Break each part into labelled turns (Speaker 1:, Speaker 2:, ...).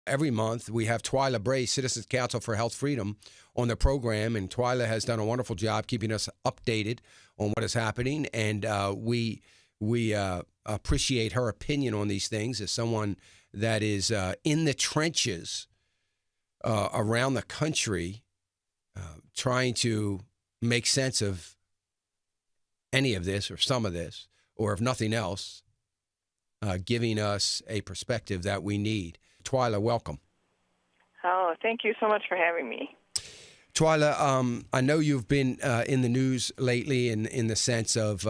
Speaker 1: Every month, we have Twila Brase, Citizens Council for Health Freedom, on the program, and Twila has done a wonderful job keeping us updated on what is happening, and we appreciate her opinion on these things as someone that is in the trenches around the country, trying to make sense of any of this or some of this, or if nothing else, giving us a perspective that we need. Twila, welcome.
Speaker 2: Oh, thank you so much for having me.
Speaker 1: Twila, I know you've been in the news lately in the sense of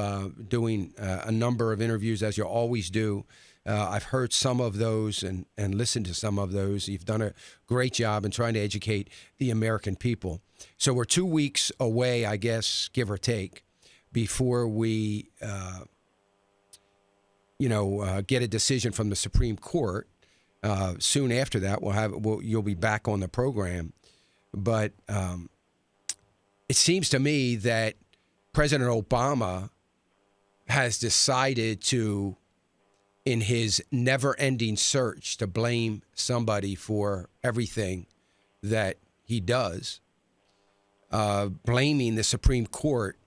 Speaker 1: doing a number of interviews, as you always do. I've heard some of those and listened to some of those. You've done a great job in trying to educate the American people. So we're 2 weeks away, I guess, give or take, before we, get a decision from the Supreme Court. Soon after that, you'll be back on the program. But it seems to me that President Obama has decided to, in his never-ending search to blame somebody for everything that he does, blaming the Supreme Court,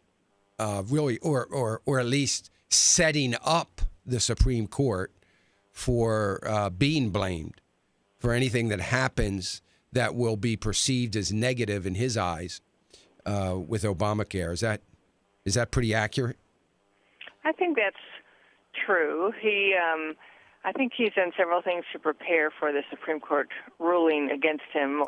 Speaker 1: really, or at least setting up the Supreme Court for being blamed for anything that happens that will be perceived as negative in his eyes with Obamacare. Is that pretty accurate?
Speaker 2: I think that's true. I think he's done several things to prepare for the Supreme Court ruling against him,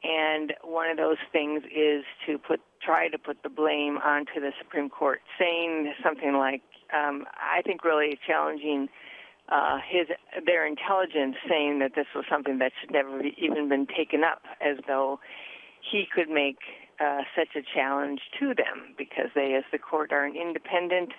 Speaker 2: and one of those things is to try to put the blame onto the Supreme Court, saying something like, I think really challenging their intelligence, saying that this was something that should never even been taken up, as though he could make such a challenge to them, because they, as the court, are an independent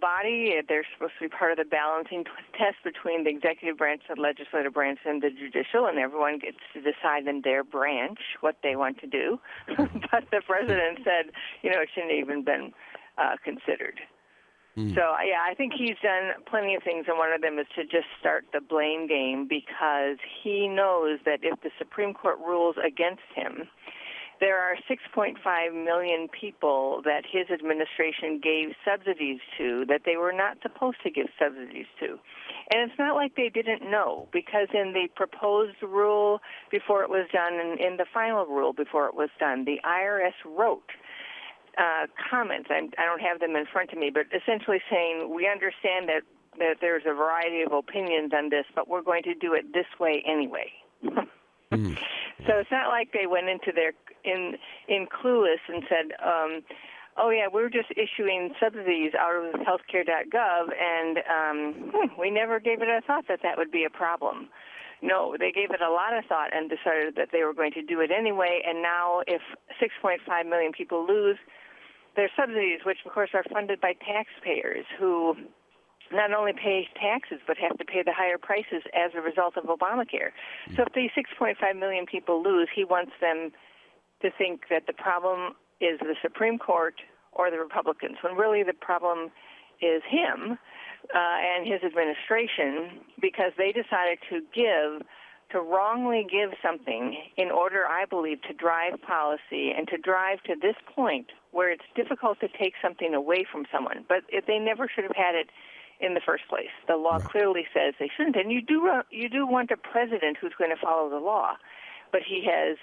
Speaker 2: body. They're supposed to be part of the balancing test between the executive branch, the legislative branch, and the judicial, and everyone gets to decide in their branch what they want to do. But the president said, it shouldn't have even been considered. So, yeah, I think he's done plenty of things, and one of them is to just start the blame game, because he knows that if the Supreme Court rules against him, there are 6.5 million people that his administration gave subsidies to that they were not supposed to give subsidies to. And it's not like they didn't know, because in the proposed rule before it was done and in the final rule before it was done, the IRS wrote comments. I don't have them in front of me, but essentially saying, we understand that there's a variety of opinions on this, but we're going to do it this way anyway. So it's not like they went into their in clueless and said, oh yeah, we're just issuing subsidies out of healthcare.gov, and we never gave it a thought that would be a problem. No, they gave it a lot of thought and decided that they were going to do it anyway, and now if 6.5 million people lose their subsidies, which of course are funded by taxpayers who not only pay taxes but have to pay the higher prices as a result of Obamacare. So if these 6.5 million people lose, he wants them to think that the problem is the Supreme Court or the Republicans, when really the problem is him and his administration, because they decided to wrongly give something in order, I believe, to drive policy and to drive to this point where it's difficult to take something away from someone. But they never should have had it in the first place. The law clearly says they shouldn't. And you do want a president who's going to follow the law. But he has,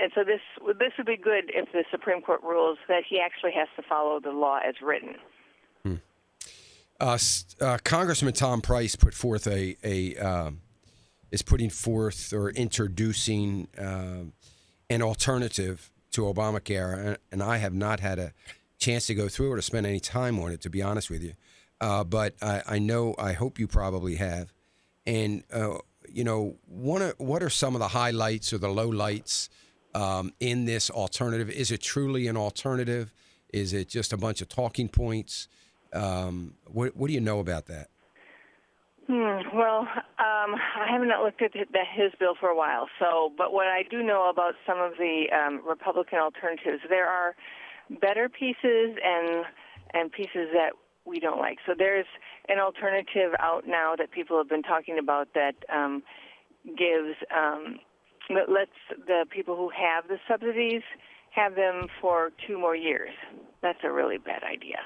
Speaker 2: and so this would be good if the Supreme Court rules that he actually has to follow the law as written.
Speaker 1: Congressman Tom Price is putting forth or introducing an alternative to Obamacare, and I have not had a chance to go through it or spend any time on it, to be honest with you. But I hope you probably have. And, what are some of the highlights or the lowlights in this alternative? Is it truly an alternative? Is it just a bunch of talking points? What do you know about that?
Speaker 2: Well, I have not looked at his bill for a while. But what I do know about some of the Republican alternatives, there are better pieces and pieces that we don't like. So there's an alternative out now that people have been talking about that gives lets the people who have the subsidies have them for 2 more years. That's a really bad idea.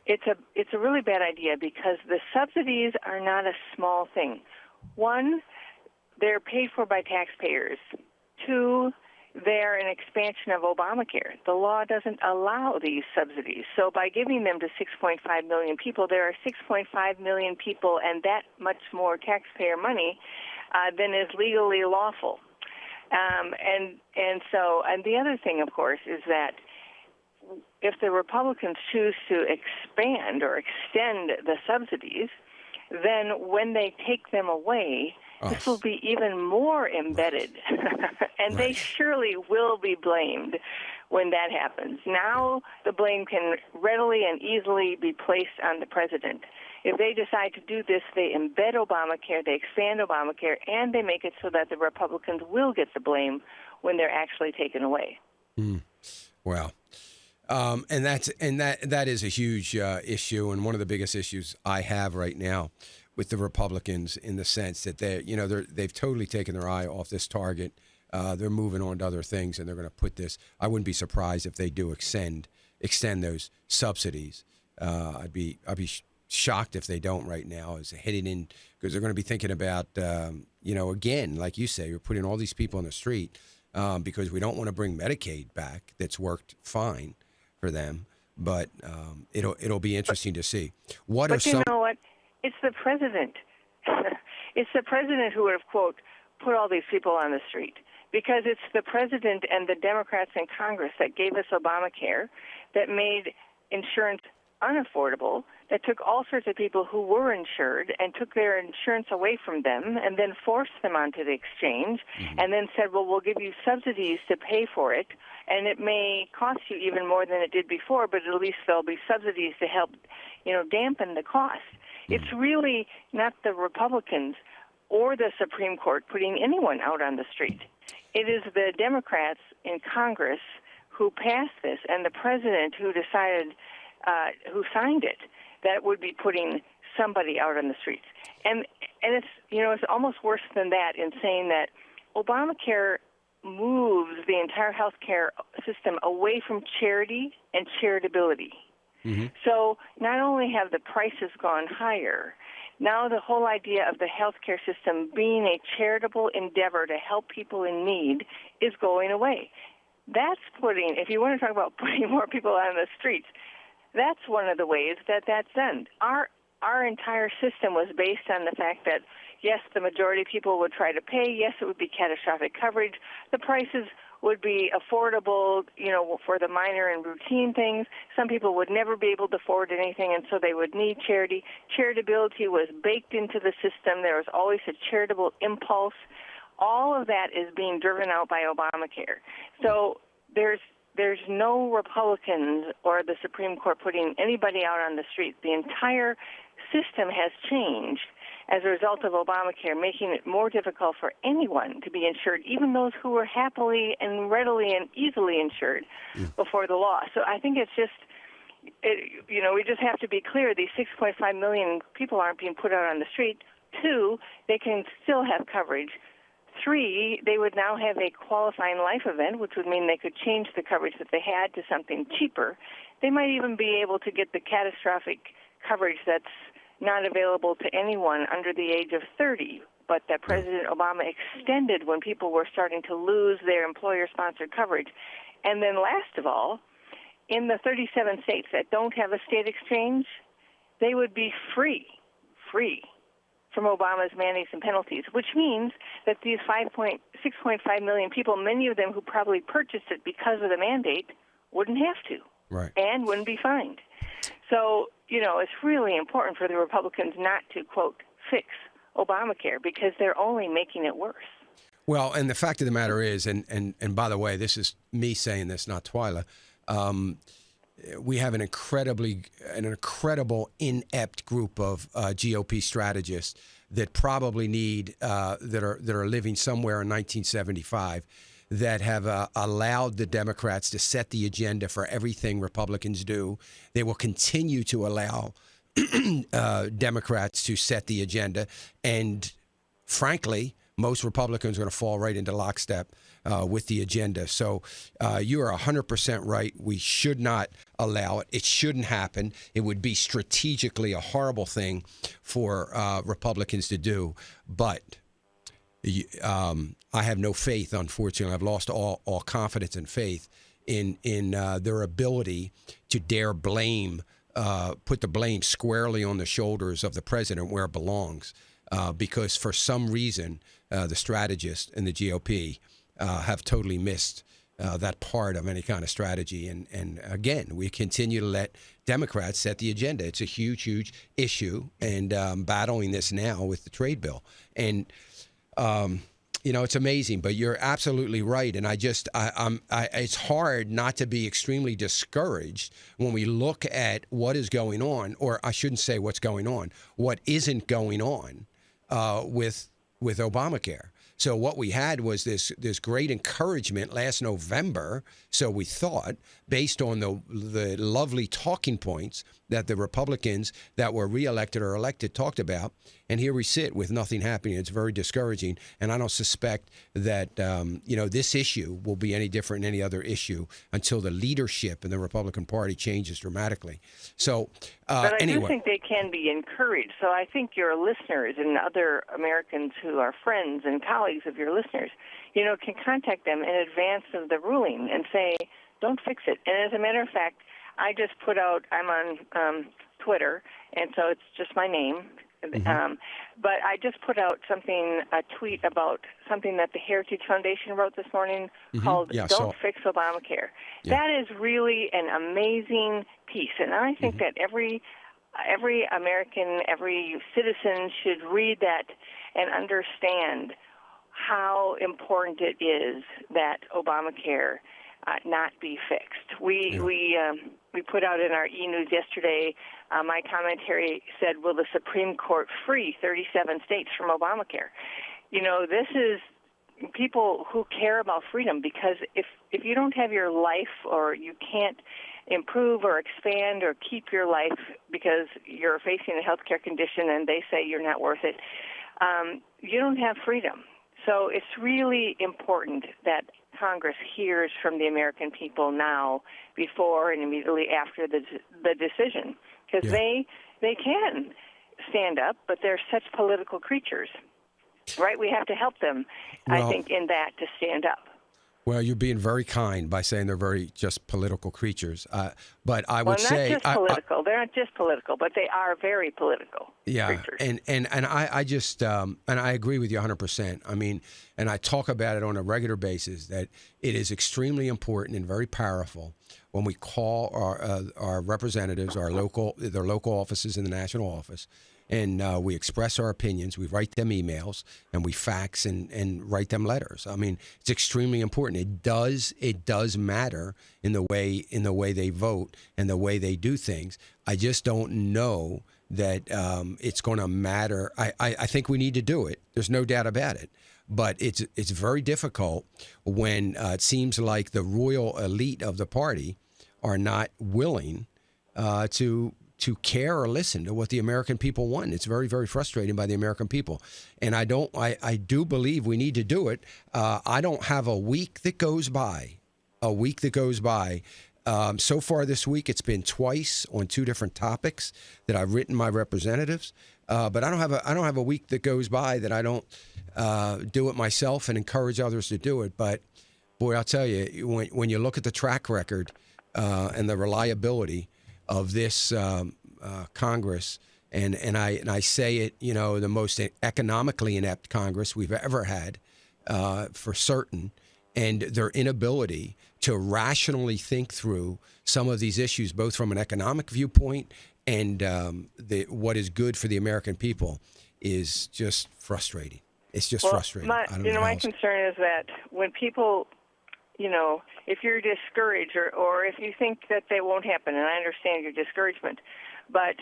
Speaker 2: It's a really bad idea because the subsidies are not a small thing. 1, they're paid for by taxpayers. 2, they're an expansion of ObamaCare. The law doesn't allow these subsidies. So by giving them to 6.5 million people, there are 6.5 million people and that much more taxpayer money than is legally lawful. And the other thing, of course, is that if the Republicans choose to expand or extend the subsidies, then when they take them away, this will be even more embedded. And they surely will be blamed when that happens. Now the blame can readily and easily be placed on the president. If they decide to do this, they embed ObamaCare, they expand ObamaCare, and they make it so that the Republicans will get the blame when they're actually taken away.
Speaker 1: Wow. And that is a huge issue, and one of the biggest issues I have right now with the Republicans, in the sense that they've totally taken their eye off this target. They're moving on to other things, and they're going to put this. I wouldn't be surprised if they do extend those subsidies. I'd be shocked if they don't right now, as heading in, because they're going to be thinking about again, like you say, you're putting all these people on the street because we don't want to bring Medicaid back. That's worked fine for them, but it'll be interesting to see.
Speaker 2: But you know what? It's the president. It's the president who would have, quote, put all these people on the street, because it's the president and the Democrats in Congress that gave us ObamaCare, that made insurance unaffordable, that took all sorts of people who were insured and took their insurance away from them and then forced them onto the exchange, and then said, well, we'll give you subsidies to pay for it, and it may cost you even more than it did before, but at least there'll be subsidies to help, dampen the cost. It's really not the Republicans or the Supreme Court putting anyone out on the street. It is the Democrats in Congress who passed this, and the president who decided, who signed it, that would be putting somebody out on the streets. And it's, it's almost worse than that in saying that Obamacare moves the entire health care system away from charity and charitability. So not only have the prices gone higher, now the whole idea of the healthcare system being a charitable endeavor to help people in need is going away. That's putting, if you want to talk about putting more people on the streets, that's one of the ways that that's done. Our entire system was based on the fact that, yes, the majority of people would try to pay. Yes, it would be catastrophic coverage. The prices would be affordable, for the minor and routine things. Some people would never be able to afford anything, and so they would need charity. Charitability was baked into the system. There was always a charitable impulse. All of that is being driven out by Obamacare. So there's no Republicans or the Supreme Court putting anybody out on the street. The entire system has changed as a result of Obamacare, making it more difficult for anyone to be insured, even those who were happily and readily and easily insured before the law. So I think it's just, we just have to be clear. These 6.5 million people aren't being put out on the street. 2, they can still have coverage. 3, they would now have a qualifying life event, which would mean they could change the coverage that they had to something cheaper. They might even be able to get the catastrophic coverage that's not available to anyone under the age of 30, but that President Obama extended when people were starting to lose their employer-sponsored coverage. And then last of all, in the 37 states that don't have a state exchange, they would be free from Obama's mandates and penalties, which means that these 6.5 million people, many of them who probably purchased it because of the mandate, wouldn't have to, and wouldn't be fined. So, it's really important for the Republicans not to, quote, fix Obamacare, because they're only making it worse.
Speaker 1: Well, and the fact of the matter is, and by the way, this is me saying this, not Twila, we have an incredible inept group of GOP strategists that probably need that are living somewhere in 1975, that have allowed the Democrats to set the agenda for everything Republicans do. They will continue to allow Democrats to set the agenda. And frankly, most Republicans are going to fall right into lockstep with the agenda. So you are 100% right. We should not allow it. It shouldn't happen. It would be strategically a horrible thing for Republicans to do. But I have no faith, unfortunately. I've lost all confidence and faith in their ability to dare put the blame squarely on the shoulders of the president where it belongs. Because for some reason, the strategists in the GOP have totally missed that part of any kind of strategy. And again, we continue to let Democrats set the agenda. It's a huge, huge issue, and battling this now with the trade bill. And it's amazing, but you're absolutely right. And it's hard not to be extremely discouraged when we look at what is going on, or I shouldn't say what's going on, what isn't going on with Obamacare. So what we had was this great encouragement last November, so we thought, based on the lovely talking points that the Republicans that were reelected or elected talked about. And here we sit with nothing happening. It's very discouraging. And I don't suspect that, this issue will be any different than any other issue until the leadership in the Republican Party changes dramatically. So
Speaker 2: but I
Speaker 1: anyway.
Speaker 2: do think they can be encouraged. So I think your listeners and other Americans who are friends and colleagues of your listeners, can contact them in advance of the ruling and say, don't fix it. And as a matter of fact, I just put out, I'm on Twitter, and so it's just my name.
Speaker 1: Mm-hmm.
Speaker 2: But I just put out a tweet about something that the Heritage Foundation wrote this morning called Don't Fix Obamacare. Yeah. That is really an amazing piece. And I think that every American, every citizen should read that and understand how important it is that Obamacare not be fixed. We put out in our e-news yesterday, my commentary said, will the Supreme Court free 37 states from Obamacare? This is people who care about freedom, because if you don't have your life, or you can't improve or expand or keep your life because you're facing a health care condition and they say you're not worth it, you don't have freedom. So it's really important that Congress hears from the American people now, before and immediately after the decision, because they can stand up, but they're such political creatures, right? We have to help them, I think, in that, to stand up.
Speaker 1: Well, you're being very kind by saying they're very just political creatures. But I would say...
Speaker 2: Well, not just political. They're not just political, but they are very political creatures.
Speaker 1: And I just... and I agree with you 100%. I mean, and I talk about it on a regular basis, that it is extremely important and very powerful when we call our representatives, their local offices in the national office, and we express our opinions, we write them emails, and we fax and write them letters. I mean, it's extremely important. It does matter in the way they vote and the way they do things. I just don't know that it's going to matter. I think we need to do it. There's no doubt about it. But it's very difficult when it seems like the royal elite of the party are not willing to care or listen to what the American people want. It's very, very frustrating by the American people. And I do believe we need to do it. I don't have a week that goes by. So far this week, it's been twice on two different topics that I've written my representatives. But I don't have a week that goes by that I don't do it myself and encourage others to do it. But boy, I'll tell you, when you look at the track record and the reliability of this Congress, and I say it, the most economically inept Congress we've ever had, for certain, and their inability to rationally think through some of these issues, both from an economic viewpoint and what is good for the American people, is just frustrating. It's just frustrating.
Speaker 2: My concern is that when people, if you're discouraged or if you think that they won't happen, and I understand your discouragement, but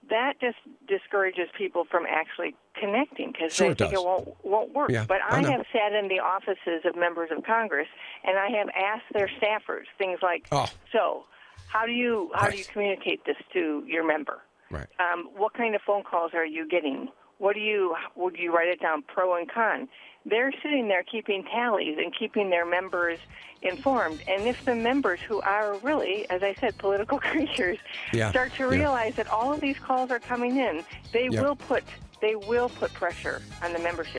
Speaker 2: that just discourages people from actually connecting, because they think it won't work. Yeah, but I have sat in the offices of members of Congress, and I have asked their staffers things like, so how do you communicate this to your member?
Speaker 1: Right.
Speaker 2: What kind of phone calls are you getting? Would you write it down, pro and con? They're sitting there keeping tallies and keeping their members informed. And if the members, who are really, as I said, political creatures, start to realize that all of these calls are coming in, they will put pressure on the membership.